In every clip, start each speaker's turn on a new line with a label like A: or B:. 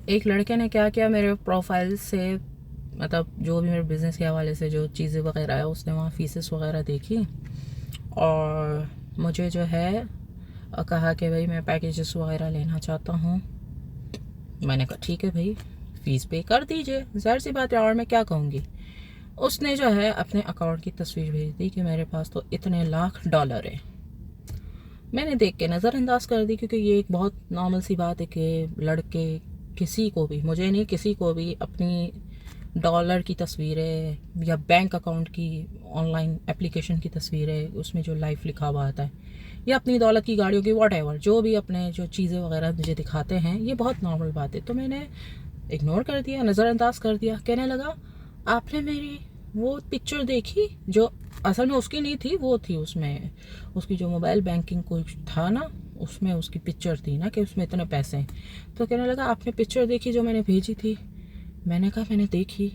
A: एक लड़के ने क्या किया, मेरे प्रोफाइल से मतलब जो भी मेरे बिज़नेस के हवाले से जो चीज़ें वगैरह है उसने वहाँ फीसेस वगैरह देखी और मुझे जो है कहा कि भाई मैं पैकेजेस वगैरह लेना चाहता हूँ। मैंने कहा ठीक है भाई, फ़ीस पे कर दीजिए, ज़ाहिर सी बात है, और मैं क्या कहूँगी। उसने जो है अपने अकाउंट की तस्वीर भेज दी कि मेरे पास तो इतने लाख डॉलर है। मैंने देख के नज़रअंदाज कर दी, क्योंकि ये एक बहुत नॉर्मल सी बात है कि लड़के किसी को भी, मुझे नहीं किसी को भी, अपनी डॉलर की तस्वीरें या बैंक अकाउंट की ऑनलाइन एप्लीकेशन की तस्वीरें, उसमें जो लाइफ लिखा हुआ आता है, या अपनी दौलत की गाड़ियों की वॉट जो भी अपने जो चीज़ें वगैरह मुझे दिखाते हैं, ये बहुत नॉर्मल बात है। तो मैंने इग्नोर कर दिया, नज़रअंदाज कर दिया। कहने लगा आपने मेरी वो पिक्चर देखी जो असल में उसकी नहीं थी, वो थी उसमें उसकी जो मोबाइल बैंकिंग कुछ था ना, उसमें उसकी पिक्चर थी ना कि उसमें इतने पैसे हैं। तो कहने लगा आपने पिक्चर देखी जो मैंने भेजी थी? मैंने कहा मैंने देखी,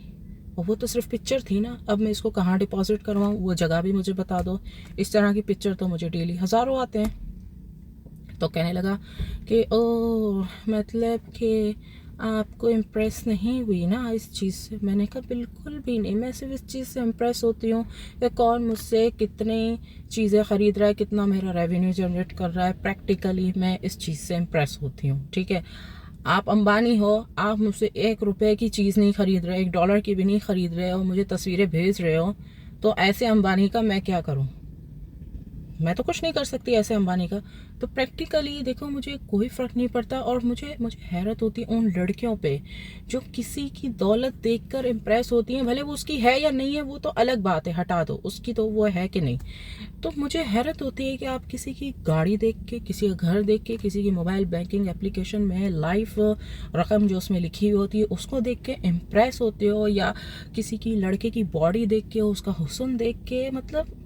A: और वो तो सिर्फ पिक्चर थी ना, अब मैं इसको कहाँ डिपॉजिट करवाऊँ, वो जगह भी मुझे बता दो। इस तरह की पिक्चर तो मुझे डेली हज़ारों आते हैं। तो कहने लगा कि ओ मतलब कि आपको इम्प्रेस नहीं हुई ना इस चीज़ से। मैंने कहा बिल्कुल भी नहीं, मैं सिर्फ इस चीज़ से इम्प्रेस होती हूँ कि कौन मुझसे कितनी चीज़ें ख़रीद रहा है, कितना मेरा रेवेन्यू जनरेट कर रहा है। प्रैक्टिकली मैं इस चीज़ से इम्प्रेस होती हूँ, ठीक है। आप अंबानी हो, आप मुझसे 1 रुपए की चीज़ नहीं ख़रीद रहे, $1 की भी नहीं ख़रीद रहे हो, मुझे तस्वीरें भेज रहे हो, तो ऐसे अंबानी का मैं क्या करूँ? मैं तो कुछ नहीं कर सकती ऐसे अंबानी का। तो प्रैक्टिकली देखो, मुझे कोई फ़र्क नहीं पड़ता, और मुझे मुझे हैरत होती है उन लड़कियों पे जो किसी की दौलत देखकर इम्प्रेस होती हैं। भले वो उसकी है या नहीं है, वो तो अलग बात है, हटा दो उसकी, तो वो है कि नहीं। तो मुझे हैरत होती है कि आप किसी की गाड़ी देख के, किसी का घर देख के, किसी की मोबाइल बैंकिंग एप्लीकेशन में लाइफ रकम जो उसमें लिखी हुई होती है उसको देख के इम्प्रेस होते हो, या किसी की लड़के की बॉडी देख के, उसका हुस्न देख के, मतलब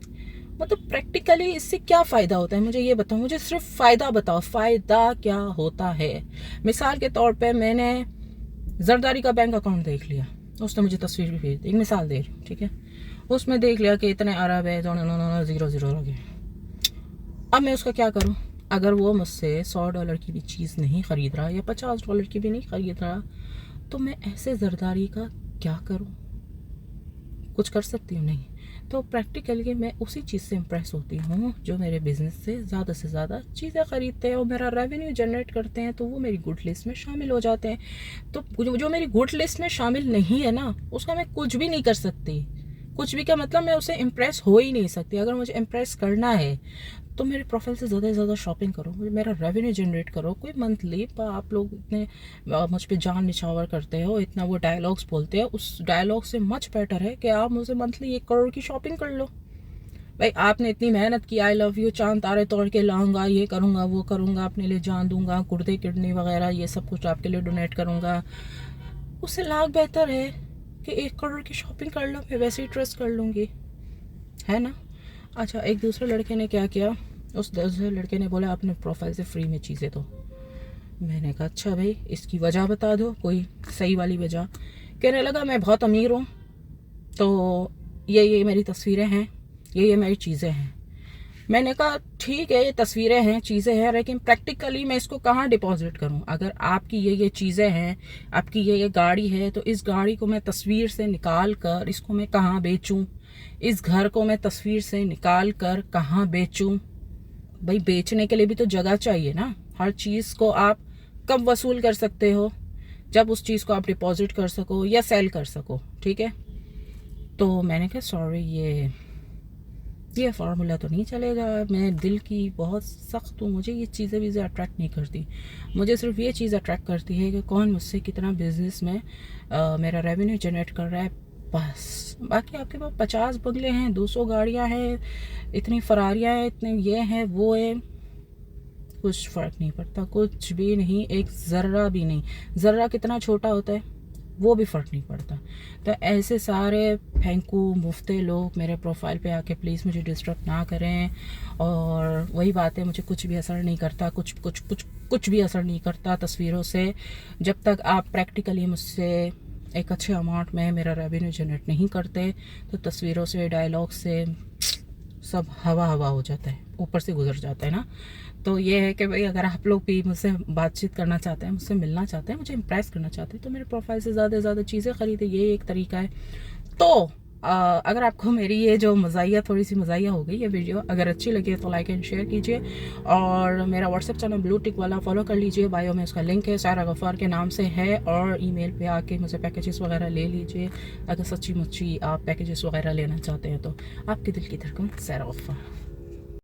A: प्रैक्टिकली इससे क्या फ़ायदा होता है, मुझे ये बताओ। मुझे सिर्फ फ़ायदा बताओ, फ़ायदा क्या होता है। मिसाल के तौर पे मैंने जरदारी का बैंक अकाउंट देख लिया, उसने मुझे तस्वीर भी भेज दी, एक मिसाल दे रही हूँ, ठीक है। उसमें देख लिया कि इतने अरब है, तो ज़ीरो ज़ीरो लगे। अब मैं उसका क्या करूँ? अगर वो मुझसे $100 की भी चीज़ नहीं ख़रीद रहा, या $50 की भी नहीं ख़रीद रहा, तो मैं ऐसे जरदारी का क्या करूँ? कुछ कर सकती हूँ? नहीं। तो प्रैक्टिकली मैं उसी चीज़ से इम्प्रेस होती हूँ जो मेरे बिज़नेस से ज़्यादा चीज़ें ख़रीदते हैं और मेरा रेवेन्यू जनरेट करते हैं, तो वो मेरी गुड लिस्ट में शामिल हो जाते हैं। तो जो मेरी गुड लिस्ट में शामिल नहीं है ना, उसका मैं कुछ भी नहीं कर सकती। कुछ भी क्या मतलब, मैं उसे इम्प्रेस हो ही नहीं सकती। अगर मुझे इम्प्रेस करना है तो मेरे प्रोफाइल से ज़्यादा से ज़्यादा शॉपिंग करो, मेरा रेवेन्यू जनरेट करो। कोई मंथली आप लोग इतने मुझ पे जान निछावर करते हो, इतना वो डायलॉग्स बोलते हो, उस डायलॉग से मच बेटर है कि आप मुझे मंथली 1 करोड़ की शॉपिंग कर लो। भाई आपने इतनी मेहनत की, आई लव यू, चांद तारे तोड़ के लाऊंगा, ये करूँगा वो करूँगा, अपने लिए जान दूंगा, गुर्दे किडनी वगैरह ये सब कुछ आपके लिए डोनेट करूँगा, उससे लाख बेहतर है कि 1 करोड़ की शॉपिंग कर लो, मैं वैसे ही ट्रस्ट कर लूँगी, है ना। अच्छा, एक दूसरे लड़के ने क्या किया, उस दूसरे लड़के ने बोला अपने प्रोफाइल से फ्री में चीज़ें दो। मैंने कहा अच्छा भाई, इसकी वजह बता दो, कोई सही वाली वजह। कहने लगा मैं बहुत अमीर हूँ, तो ये मेरी तस्वीरें हैं, ये मेरी चीज़ें हैं। मैंने कहा ठीक है, ये तस्वीरें हैं, चीज़ें हैं, लेकिन प्रैक्टिकली मैं इसको कहाँ डिपॉजिट करूँ? अगर आपकी ये चीज़ें हैं, आपकी ये गाड़ी है, तो इस गाड़ी को मैं तस्वीर से निकाल कर इसको मैं कहाँ बेचूँ? इस घर को मैं तस्वीर से निकाल कर कहाँ बेचूँ? भाई बेचने के लिए भी तो जगह चाहिए ना। हर चीज़ को आप कब वसूल कर सकते हो? जब उस चीज़ को आप डिपॉजिट कर सको या सेल कर सको, ठीक है। तो मैंने कहा सॉरी, ये फार्मूला तो नहीं चलेगा, मैं दिल की बहुत सख्त हूँ, मुझे ये चीज़ें वीज़ें अट्रैक्ट नहीं करती। मुझे सिर्फ ये चीज़ अट्रैक्ट करती है कि कौन मुझसे कितना बिजनेस में मेरा रेवेन्यू जनरेट कर रहा है, बस। बाकी आपके पास 50 बंगले हैं, 200 गाड़ियाँ हैं, इतनी फरारियाँ हैं, इतने ये हैं वो है, कुछ फ़र्क नहीं पड़ता, कुछ भी नहीं, एक ज़र्रा भी नहीं। ज़र्रा कितना छोटा होता है, वो भी फ़र्क नहीं पड़ता। तो ऐसे सारे फेंकू मुफ्ते लोग मेरे प्रोफाइल पे आके प्लीज़ मुझे डिस्टर्ब ना करें। और वही बात है, मुझे कुछ भी असर नहीं करता, कुछ भी असर नहीं करता तस्वीरों से, जब तक आप प्रैक्टिकली मुझसे एक अच्छे अमाउंट में मेरा रेवेन्यू जनरेट नहीं करते। तो तस्वीरों से, डायलॉग से सब हवा हवा हो जाता है, ऊपर से गुजर जाता है ना। तो ये है कि भाई अगर आप लोग भी मुझसे बातचीत करना चाहते हैं, मुझसे मिलना चाहते हैं, मुझे इम्प्रेस करना चाहते हैं, तो मेरे प्रोफाइल से ज़्यादा से ज़्यादा चीज़ें ख़रीदें, ये एक तरीका है। तो अगर आपको मेरी ये जो मज़ाहिया, थोड़ी सी मज़ाहिया हो गई ये वीडियो, अगर अच्छी लगी है तो लाइक एंड शेयर कीजिए, और मेरा व्हाट्सएप चैनल ब्लू टिक वाला फॉलो कर लीजिए, बायो में उसका लिंक है, सायरा गफ़ार के नाम से है, और ईमेल पे आके मुझे पैकेजेस वगैरह ले लीजिए अगर सच्ची मुच्ची आप पैकेजेस वगैरह लेना चाहते हैं तो। आपके दिल की धड़कन, सायरा गफ़ार।